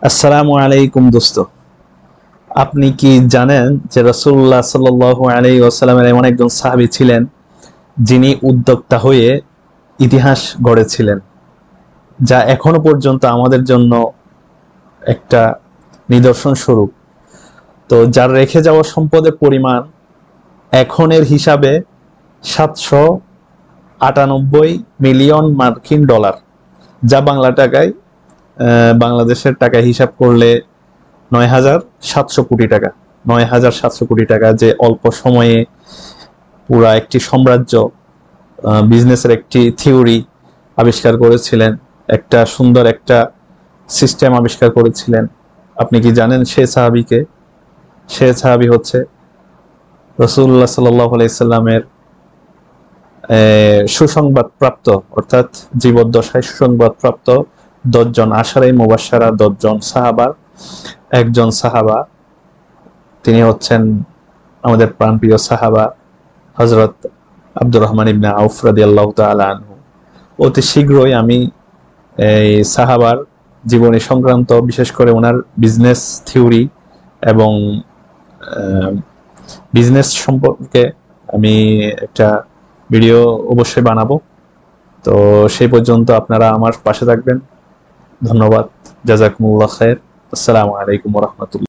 আসসালামু আলাইকুম দোস্ত। আপনি কি জানেন যে রাসূলুল্লাহ সাল্লাল্লাহু আলাইহি ওয়াসাল্লামের এমন একজন সাহাবী ছিলেন যিনি উদ্যোক্তা হয়ে ইতিহাস গড়েছিলেন, যা এখনো পর্যন্ত আমাদের জন্য একটা নিদর্শন স্বরূপ। তো যার রেখে যাওয়া সম্পদের পরিমাণ এখনের হিসাবে 798 মিলিয়ন মার্কিন ডলার, যা বাংলা টাকায় বাংলাদেশের টাকায় হিসাব করলে ৯,৭০০ কোটি টাকা। ৯,৭০০ কোটি টাকা যে অল্প সময়ে পুরা একটি সাম্রাজ্য, বিজনেসের একটি থিওরি আবিষ্কার করেছিলেন, একটা সুন্দর একটা সিস্টেম আবিষ্কার করেছিলেন। আপনি কি জানেন সে সাহাবীকে? সে সাহাবী হচ্ছে রাসূলুল্লাহ সাল্লাল্লাহু আলাইহি সাল্লামের সুসংবাদ প্রাপ্ত, অর্থাৎ জীবদ্দশায় সুসংবাদ প্রাপ্ত ১০ জন আশারায়ে মুবাশশারা, ১০ জন সাহাবার একজন সাহাবা। তিনি হচ্ছেন আমাদের প্রাণপ্রিয় সাহাবা হযরত আব্দুর রহমান ইবনে আউফ রাদিয়াল্লাহু তাআলা আনহু। অতি শীঘ্রই আমি এই সাহাবার জীবনী সংক্রান্ত, বিশেষ করে ওনার বিজনেস থিওরি এবং বিজনেস সম্পর্কে আমি একটা ভিডিও অবশ্যই বানাবো। তো সেই পর্যন্ত আপনারা আমার পাশে থাকবেন। ধন্যবাদ। জাযাকুমুল্লাহ খায়ের। আসসালামু আলাইকুম ওয়া রাহমাতুল্লাহ।